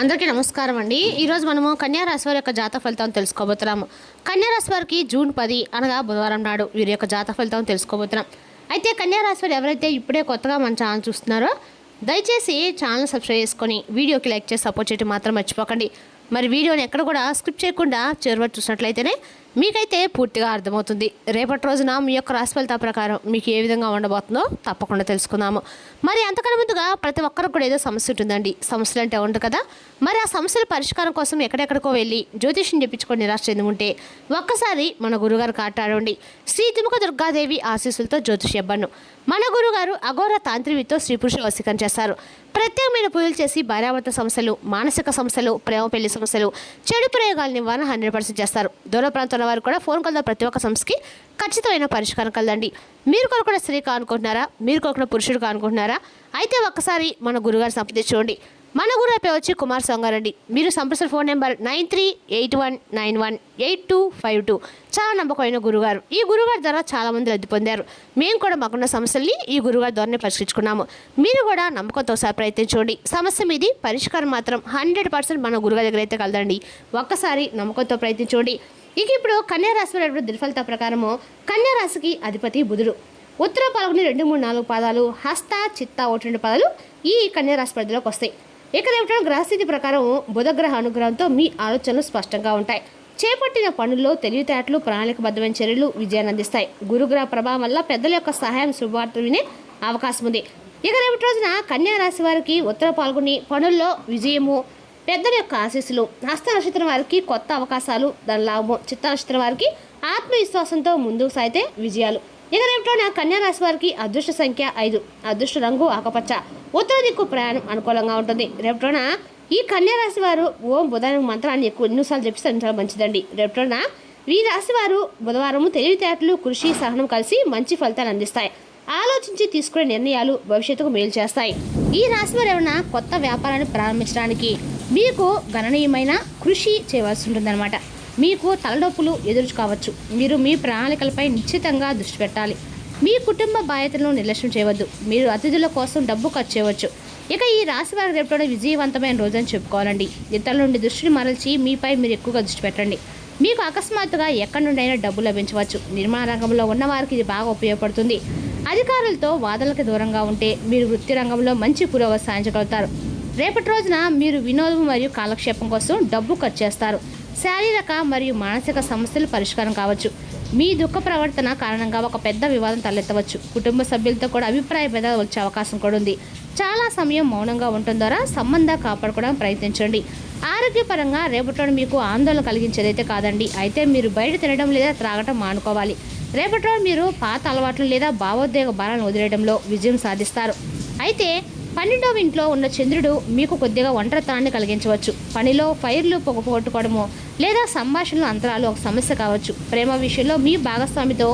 అందరికీ నమస్కారం అండి. ఈరోజు మనము కన్యా రాశి వారి యొక్క జాతక ఫలితాలను తెలుసుకోబోతున్నాము. కన్యా రాశి వారికి జూన్ 10 అనగా బుధవారం నాడు వీరి యొక్క జాతక ఫలితాలను తెలుసుకోబోతున్నాం. అయితే కన్యా రాశి వారు ఎవరైతే ఇప్పుడే కొత్తగా మన ఛానల్ చూస్తున్నారో దయచేసి ఛానల్ సబ్స్క్రైబ్ చేసుకొని వీడియోకి లైక్ చేసి సపోర్ట్ చేయడం మాత్రం మర్చిపోకండి. మరి వీడియోని ఎక్కడ కూడా స్కిప్ చేయకుండా చివరి చూసినట్లయితేనే మీకైతే పూర్తిగా అర్థమవుతుంది. రేపటి రోజున మీ యొక్క రాశి ఫలితాల ప్రకారం మీకు ఏ విధంగా ఉండబోతుందో తప్పకుండా తెలుసుకుందాము. మరి అంతకన్నా ముందుగా ప్రతి ఒక్కరికి కూడా ఏదో సమస్య ఉంటుందండి. సమస్యలు అంటే ఉండదు కదా. మరి ఆ సమస్యల పరిష్కారం కోసం ఎక్కడెక్కడికో వెళ్ళి జ్యోతిష్యం చెప్పించుకొని నిరాశ చెంది ఉంటే ఒక్కసారి మన గురుగారు కాటాడండి. శ్రీ తిముక దుర్గాదేవి ఆశీస్సులతో జ్యోతిష్యబ్బను మన గురుగారు అఘోర తాంత్రివితో స్త్రీ పురుష వశీకరణ చేస్తారు. ప్రత్యేకమైన పూజలు చేసి భార్యాభర్త సమస్యలు, మానసిక సమస్యలు, ప్రేమ పెళ్లి సమస్యలు, చెడు ప్రయోగాల నివారణ 100% చేస్తారు. దూర ప్రాంతంలో వారు కూడా ఫోన్ కాల్ ప్రతి ఒక్క సమస్యకి ఖచ్చితమైన పరిష్కారం కలదండి. మీరు కూడా స్త్రీ కానుకుంటున్నారా? మీరు కూడా పురుషుడు కానుకుంటున్నారా? అయితే ఒక్కసారి మన గురుగారు సంప్రదించండి. మన గురువు పేరు వచ్చి కుమార్ సంగారెడ్డి. మీరు సంప్రదించిన ఫోన్ నెంబర్ 9381918252. చాలా నమ్మకమైన గురుగారు. ఈ గురుగారి ద్వారా చాలామంది లబ్ధి పొందారు. మేము కూడా మాకున్న సమస్యల్ని ఈ గురుగారి ద్వారానే పరిష్కరించుకున్నాము. మీరు కూడా నమ్మకంతో ఒకసారి ప్రయత్నించండి. సమస్య మీది పరిష్కారం మాత్రం 100% మన గురుగారి దగ్గర అయితే కలదండి. ఒక్కసారి నమ్మకంతో ప్రయత్నించండి. ఇప్పుడు కన్యా రాశి వారి దినఫలిత ప్రకారము కన్యా రాశికి అధిపతి బుధుడు. ఉత్తర పాల్గొని 2, 3, 4 పాదాలు, హస్త, చిత్త 1, 2 పాదాలు ఈ కన్యా రాశి పరిధిలోకి వస్తాయి. ఇక్కడ ఏమిటో గ్రహస్థితి ప్రకారం బుధగ్రహ అనుగ్రహంతో మీ ఆలోచనలు స్పష్టంగా ఉంటాయి. చేపట్టిన పనుల్లో తెలివితేటలు, ప్రణాళికబద్ధమైన చర్యలు విజయాన్ని అందిస్తాయి. గురుగ్రహ ప్రభావం వల్ల పెద్దల యొక్క సహాయం శుభవార్త వినే అవకాశం ఉంది. ఇక రేపటి రోజున కన్యా రాశి వారికి ఉత్తర పాల్గొని పనుల్లో విజయము, పెద్దల యొక్క ఆశీస్సులు, హస్త నక్షత్రం వారికి కొత్త అవకాశాలు, దాని లాభం, చిత్త నక్షత్రం వారికి ఆత్మవిశ్వాసంతో ముందుకు సాగితే విజయాలు. ఇక రేపటిన కన్యా రాశి వారికి అదృష్ట సంఖ్య 5, అదృష్ట రంగు ఆకుపచ్చ, ఉత్తర దిక్కు ప్రయాణం అనుకూలంగా ఉంటుంది. రేపటిన ఈ కన్యా రాశి వారు ఓం బుధవారం మంత్రాన్ని ఎన్నిసార్లు చెప్పిస్తే చాలా మంచిదండి. రేపటిన ఈ రాశి వారు బుధవారం తెలివితేటలు, కృషి, సహనం కలిసి మంచి ఫలితాలు అందిస్తాయి. ఆలోచించి తీసుకునే నిర్ణయాలు భవిష్యత్తుకు మేలు చేస్తాయి. ఈ రాశి వారు ఏమైనా కొత్త వ్యాపారాన్ని ప్రారంభించడానికి మీకు గణనీయమైన కృషి చేయవలసి ఉంటుందన్నమాట. మీకు తలనొప్పులు ఎదురు కావచ్చు. మీరు మీ ప్రణాళికలపై నిశ్చితంగా దృష్టి పెట్టాలి. మీ కుటుంబ బాధ్యతలను నిర్లక్ష్యం చేయవద్దు. మీరు అతిథుల కోసం డబ్బు ఖర్చు చేయవచ్చు. ఇక ఈ రాశి వారి రేపటి విజయవంతమైన రోజని చెప్పుకోవాలండి. ఇతరుల నుండి దృష్టిని మరల్చి మీపై మీరు ఎక్కువగా దృష్టి పెట్టండి. మీకు అకస్మాత్తుగా ఎక్కడి నుండైనా డబ్బు లభించవచ్చు. నిర్మాణ రంగంలో ఉన్న వారికి ఇది బాగా ఉపయోగపడుతుంది. అధికారులతో వాదనలకు దూరంగా ఉంటే మీరు వృత్తి రంగంలో మంచి పురోగతి సాధించగలుగుతారు. రేపటి రోజున మీరు వినోదం మరియు కాలక్షేపం కోసం డబ్బు ఖర్చు చేస్తారు. శారీరక మరియు మానసిక సమస్యలు పరిష్కారం కావచ్చు. మీ దుఃఖ ప్రవర్తన కారణంగా ఒక పెద్ద వివాదం తలెత్తవచ్చు. కుటుంబ సభ్యులతో కూడా అభిప్రాయ భేదాలు వచ్చే అవకాశం కూడా ఉంది. చాలా సమయం మౌనంగా ఉండటం ద్వారా సంబంధం కాపాడుకోవడానికి ప్రయత్నించండి. ఆరోగ్యపరంగా రేపటి మీకు ఆందోళన కలిగించేదైతే కాదండి. అయితే మీరు బయట తినడం లేదా త్రాగటం మానుకోవాలి. రేపటి మీరు పాత అలవాట్లు లేదా భావోద్వేగ భారాలను వదిలేయడంలో విజయం సాధిస్తారు. అయితే 12వ ఇంట్లో ఉన్న చంద్రుడు మీకు కొద్దిగా ఒంటరితనాన్ని కలిగించవచ్చు. పనిలో ఫైర్లు పొగపోగొట్టుకోవడము లేదా సంభాషణలు అంతరాలు ఒక సమస్య కావచ్చు. ప్రేమ విషయంలో మీ భాగస్వామితో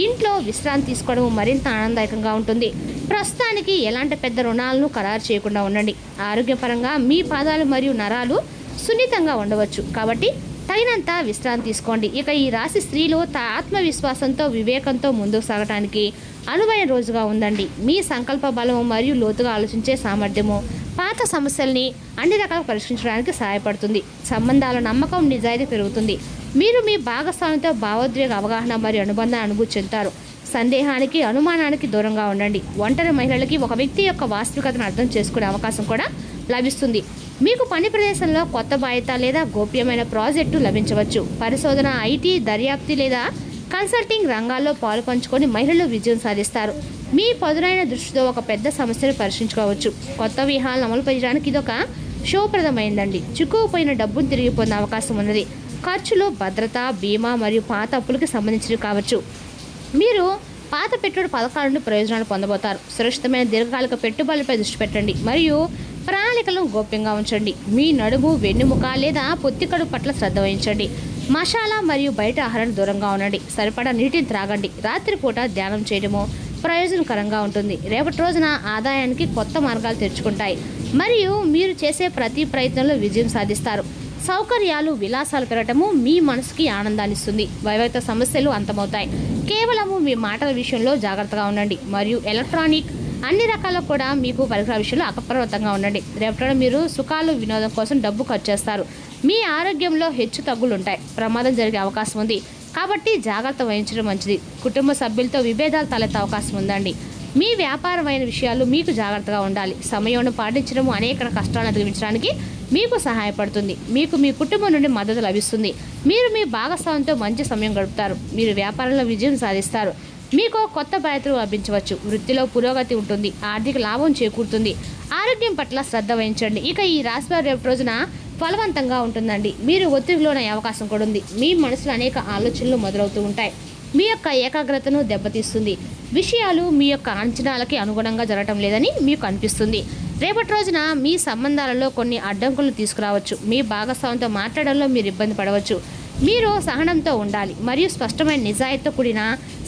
ఇంట్లో విశ్రాంతి తీసుకోవడం మరింత ఆనందదాయకంగా ఉంటుంది. ప్రస్తుతానికి ఎలాంటి పెద్ద రుణాలను ఖరారు చేయకుండా ఉండండి. ఆరోగ్యపరంగా మీ పాదాలు మరియు నరాలు సున్నితంగా ఉండవచ్చు. కాబట్టి తగినంత విశ్రాంతి తీసుకోండి. ఇక ఈ రాశి స్త్రీలు ఆత్మవిశ్వాసంతో, వివేకంతో ముందుకు సాగటానికి అనువైన రోజుగా ఉందండి. మీ సంకల్ప బలము మరియు లోతుగా ఆలోచించే సామర్థ్యము పాత సమస్యల్ని అన్ని రకాలుగా పరిష్కరించడానికి సహాయపడుతుంది. సంబంధాల నమ్మకం, నిజాయితీ పెరుగుతుంది. మీరు మీ భాగస్వామితో భావోద్వేగ అవగాహన మరియు అనుబంధాన్ని అనుభూతి చెందుతారు. సందేహానికి, అనుమానానికి దూరంగా ఉండండి. ఒంటరి మహిళలకి ఒక వ్యక్తి యొక్క వాస్తవికతను అర్థం చేసుకునే అవకాశం కూడా లభిస్తుంది. మీకు పని ప్రదేశంలో కొత్త బాధ్యత లేదా గోప్యమైన ప్రాజెక్టు లభించవచ్చు. పరిశోధన, ఐటీ, దర్యాప్తు లేదా కన్సల్టింగ్ రంగాల్లో పాలు పంచుకొని మహిళలు విజయం సాధిస్తారు. మీ పదునైన దృష్టితో ఒక పెద్ద సమస్యను పరిష్కరించుకోవచ్చు. కొత్త వ్యూహాలను అమలు చేయడానికి ఇదొక శుభప్రదమైందండి. చిక్కుకుపోయిన డబ్బును తిరిగి పొందే అవకాశం ఉన్నది. ఖర్చులు, భద్రత, బీమా మరియు పాత అప్పులకి సంబంధించినవి కావచ్చు. మీరు పాత పెట్టుబడి పథకాల నుండి ప్రయోజనాలు పొందబోతారు. సురక్షితమైన దీర్ఘకాలిక పెట్టుబడులపై దృష్టి పెట్టండి మరియు ప్రణాళికలను గోప్యంగా ఉంచండి. మీ నడుము, వెన్నుముక లేదా పొత్తికడు పట్ల శ్రద్ధ వహించండి. మసాలా మరియు బయట ఆహారానికి దూరంగా ఉండండి. సరిపడా నీటిని త్రాగండి. రాత్రిపూట ధ్యానం చేయడము ప్రయోజనకరంగా ఉంటుంది. రేపటి రోజున ఆదాయానికి కొత్త మార్గాలు తెరుచుకుంటాయి మరియు మీరు చేసే ప్రతి ప్రయత్నంలో విజయం సాధిస్తారు. సౌకర్యాలు, విలాసాలు పెరగటము మీ మనసుకి ఆనందాన్ని ఇస్తుంది. వైవాహిక సమస్యలు అంతమవుతాయి. కేవలము మీ మాటల విషయంలో జాగ్రత్తగా ఉండండి మరియు ఎలక్ట్రానిక్ అన్ని రకాల కూడా మీకు పరికరాల విషయంలో అప్రమత్తంగా ఉండండి. రేపటి మీరు సుఖాలు వినోదం కోసం డబ్బు ఖర్చు చేస్తారు. మీ ఆరోగ్యంలో హెచ్చు తగ్గులు ఉంటాయి. ప్రమాదం జరిగే అవకాశం ఉంది కాబట్టి జాగ్రత్త వహించడం మంచిది. కుటుంబ సభ్యులతో విభేదాలు తలెత్తే అవకాశం ఉందండి. మీ వ్యాపారమైన విషయాలు మీకు జాగ్రత్తగా ఉండాలి. సమయం పాటించడం అనేక కష్టాలను అధిగమించడానికి మీకు సహాయపడుతుంది. మీకు మీ కుటుంబం నుండి మద్దతు లభిస్తుంది. మీరు మీ భాగస్వామితో మంచి సమయం గడుపుతారు. మీరు వ్యాపారంలో విజయం సాధిస్తారు. మీకు కొత్త బాధ్యతలు లభించవచ్చు. వృత్తిలో పురోగతి ఉంటుంది. ఆర్థిక లాభం చేకూరుతుంది. ఆరోగ్యం పట్ల శ్రద్ధ వహించండి. ఇక ఈ రాశివారి రేపు రోజున ఫలవంతంగా ఉంటుందండి. మీరు ఒత్తిడిలోనే అవకాశం కూడా ఉంది. మీ మనసులో అనేక ఆలోచనలు మొదలవుతూ ఉంటాయి. మీ యొక్క ఏకాగ్రతను దెబ్బతీస్తుంది. విషయాలు మీ యొక్క అంచనాలకి అనుగుణంగా జరగటం లేదని మీకు అనిపిస్తుంది. రేపటి రోజున మీ సంబంధాలలో కొన్ని అడ్డంకులు తీసుకురావచ్చు. మీ భాగస్వామితో మాట్లాడడంలో మీరు ఇబ్బంది పడవచ్చు. మీరు సహనంతో ఉండాలి మరియు స్పష్టమైన నిజాయితీతో కూడిన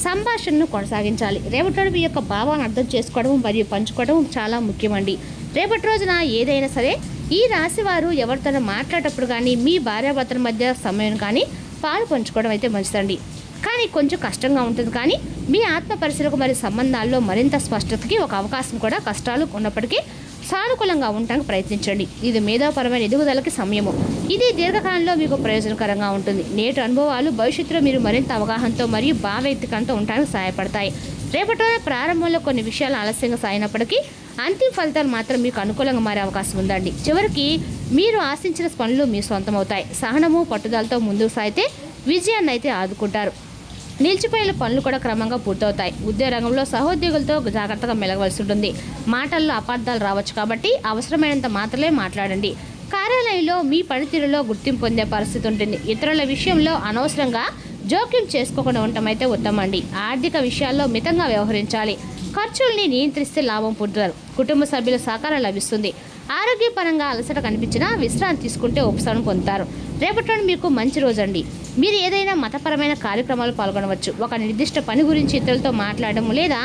సంభాషణను కొనసాగించాలి. రేపటి రోజు మీ యొక్క భావాన్ని అర్థం చేసుకోవడం మరియు పంచుకోవడం చాలా ముఖ్యమండి. రేపటి రోజున ఏదైనా సరే ఈ రాశి వారు ఎవరితోనో మాట్లాడేటప్పుడు కానీ మీ భార్యాభర్తల మధ్య సమయం కానీ పాలు పంచుకోవడం అయితే మంచిదండి. కానీ కొంచెం కష్టంగా ఉంటుంది. కానీ మీ ఆత్మ పరిశీలన మరియు సంబంధాల్లో మరింత స్పష్టతకి ఒక అవకాశం కూడా కష్టాలు ఉన్నప్పటికీ సానుకూలంగా ఉండడానికి ప్రయత్నించండి. ఇది మేధోపరమైన ఎదుగుదలకి సమయము. ఇది దీర్ఘకాలంలో మీకు ప్రయోజనకరంగా ఉంటుంది. నేటి అనుభవాలు భవిష్యత్తులో మీరు మరింత అవగాహనతో మరియు భావవ్యక్తికంతో ఉండడానికి సహాయపడతాయి. రేపటి ప్రారంభంలో కొన్ని విషయాలు ఆలస్యంగా సాగినప్పటికీ అంతిమ ఫలితాలు మాత్రం మీకు అనుకూలంగా మారే అవకాశం ఉందండి. చివరికి మీరు ఆశించిన పనులు మీ సొంతమవుతాయి. సహనము పట్టుదలతో ముందుకు సాగితే విజయాన్ని అయితే ఆదుకుంటారు. నిలిచిపోయిన పనులు కూడా క్రమంగా పూర్తవుతాయి. ఉద్యోగ రంగంలో సహోద్యోగులతో జాగ్రత్తగా మెలగవలసి ఉంటుంది. మాటల్లో అపార్థాలు రావచ్చు కాబట్టి అవసరమైనంత మాత్రమే మాట్లాడండి. కార్యాలయంలో మీ పనితీరులో గుర్తింపు పొందే పరిస్థితి ఉంటుంది. ఇతరుల విషయంలో అనవసరంగా జోక్యం చేసుకోకుండా ఉండటం అయితే ఉత్తమండి. ఆర్థిక విషయాల్లో మితంగా వ్యవహరించాలి. ఖర్చుల్ని నియంత్రిస్తే లాభం పొందుతారు. కుటుంబ సభ్యుల సహకారం లభిస్తుంది. ఆరోగ్యపరంగా అలసట కనిపించినా విశ్రాంతి తీసుకుంటే ఉపశమనం పొందుతారు. రేపటి మీకు మంచి రోజండి. మీరు ఏదైనా మతపరమైన కార్యక్రమాలు పాల్గొనవచ్చు. ఒక నిర్దిష్ట పని గురించి ఇతరులతో మాట్లాడడం లేదా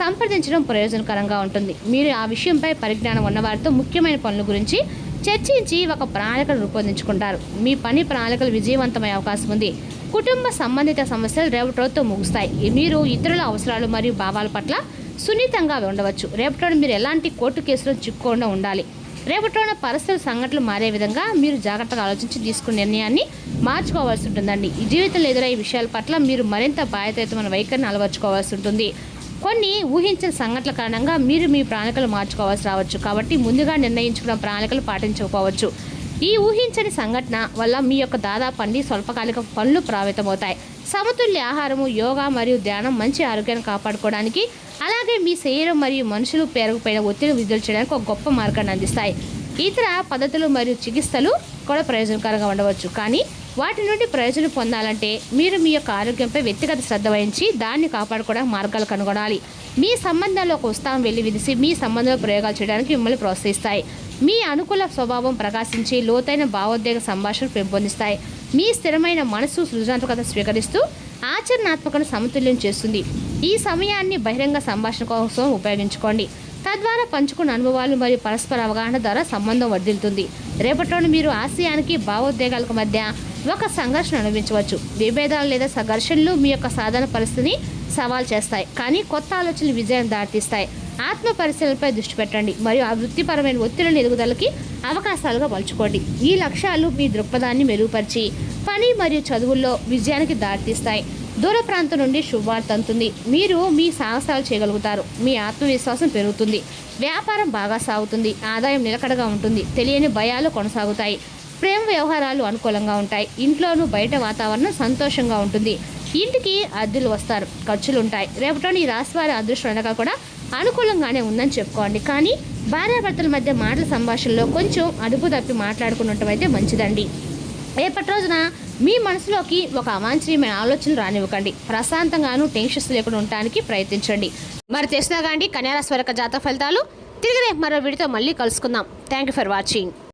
సంప్రదించడం ప్రయోజనకరంగా ఉంటుంది. మీరు ఆ విషయంపై పరిజ్ఞానం ఉన్నవారితో ముఖ్యమైన పనుల గురించి చర్చించి ఒక ప్రణాళికను రూపొందించుకుంటారు. మీ పని ప్రణాళికలు విజయవంతమయ్యే అవకాశం ఉంది. కుటుంబ సంబంధిత సమస్యలు రేపటి రోజుతో ముగుస్తాయి. మీరు ఇతరుల అవసరాలు మరియు భావాల పట్ల సున్నితంగా ఉండవచ్చు. రేపటి మీరు ఎలాంటి కోర్టు కేసులో చిక్కుకుండా ఉండాలి. రేపటి పరిస్థితుల సంఘటనలు మారే విధంగా మీరు జాగ్రత్తగా ఆలోచించి తీసుకునే నిర్ణయాన్ని మార్చుకోవాల్సి ఉంటుందండి. ఈ జీవితంలో ఎదురయ్యే విషయాల పట్ల మీరు మరింత బాధ్యతయుతమైన వైఖరిని అలవర్చుకోవాల్సి ఉంటుంది. కొన్ని ఊహించిన సంఘటనల కారణంగా మీరు మీ ప్రణాళికలు మార్చుకోవాల్సి రావచ్చు. కాబట్టి ముందుగా నిర్ణయించుకున్న ప్రణాళికలు పాటించకపోవచ్చు. ఈ ఊహించని సంఘటన వల్ల మీ యొక్క దాదాపు అన్ని స్వల్పకాలిక పనులు ప్రభావితమవుతాయి. సమతుల్య ఆహారము, యోగా మరియు ధ్యానం మంచి ఆరోగ్యాన్ని కాపాడుకోవడానికి, అలాగే మీ శరీరం మరియు మనుషులు పేరుకుపోయిన ఒత్తిడి విడుదల చేయడానికి ఒక గొప్ప మార్గాన్ని అందిస్తాయి. ఇతర పద్ధతులు మరియు చికిత్సలు కూడా ప్రయోజనకరంగా ఉండవచ్చు. కానీ వాటి నుండి ప్రయోజనం పొందాలంటే మీరు మీ యొక్క ఆరోగ్యంపై వ్యక్తిగత శ్రద్ధ వహించి దాన్ని కాపాడుకోవడానికి మార్గాలు కనుగొనాలి. మీ సంబంధాల్లో ఒక ఉత్సాహం వెల్లివిదిసి మీ సంబంధంలో ప్రయోగాలు చేయడానికి మిమ్మల్ని ప్రోత్సహిస్తాయి. మీ అనుకూల స్వభావం ప్రకాశించి లోతైన భావోద్వేగ సంభాషణ పెంపొందిస్తాయి. మీ స్థిరమైన మనసు సృజనాత్మకత స్వీకరిస్తూ ఆచరణాత్మకను సమతుల్యం చేస్తుంది. ఈ సమయాన్ని బహిరంగ సంభాషణ కోసం ఉపయోగించుకోండి. తద్వారా పంచుకున్న అనుభవాలు మరియు పరస్పర అవగాహన ద్వారా సంబంధం వర్ధిల్లుతుంది. రేపటిలోని మీరు ఆశయానికి భావోద్వేగాలకు మధ్య ఒక సంఘర్షణ అనుభవించవచ్చు. విభేదాలు లేదా సంఘర్షణలు మీ యొక్క సాధారణ పరిస్థితిని సవాల్ చేస్తాయి, కానీ కొత్త ఆలోచనలు విజయం దారితీస్తాయి. ఆత్మ పరిశీలనపై దృష్టి పెట్టండి మరియు ఆ వృత్తిపరమైన ఒత్తిడిని ఎదుగుదలకి అవకాశాలుగా మలుచుకోండి. ఈ లక్ష్యాలు మీ దృక్పథాన్ని మెరుగుపరిచి పని మరియు చదువుల్లో విజయానికి దారితీస్తాయి. దూర ప్రాంతం నుండి శుభవార్త అందుతుంది. మీరు మీ సాహసాలు చేయగలుగుతారు. మీ ఆత్మవిశ్వాసం పెరుగుతుంది. వ్యాపారం బాగా సాగుతుంది. ఆదాయం నిలకడగా ఉంటుంది. తెలియని భయాలు కొనసాగుతాయి. ప్రేమ వ్యవహారాలు అనుకూలంగా ఉంటాయి. ఇంట్లోనూ బయట వాతావరణం సంతోషంగా ఉంటుంది. ఇంటికి అద్దెలు వస్తారు. ఖర్చులు ఉంటాయి. రేపటి ఈ రాశి వారి అదృష్టం అనగా కూడా అనుకూలంగానే ఉందని చెప్పుకోండి. కానీ భార్యాభర్తల మధ్య మాటల సంభాషణలో కొంచెం అదుపు తప్పి మాట్లాడుకున్నట్టు అయితే మంచిదండి. రేపటి రోజున మీ మనసులోకి ఒక అవాంఛనీయమైన ఆలోచనలు రానివ్వకండి. ప్రశాంతంగాను టెన్షన్స్ లేకుండా ఉండడానికి ప్రయత్నించండి. మరి తెలిసినా కానీ కన్యా రాశి వారి జాతక ఫలితాలు తిరిగి రేపు మరో వీడియోతో మళ్ళీ కలుసుకుందాం. Thank you for watching.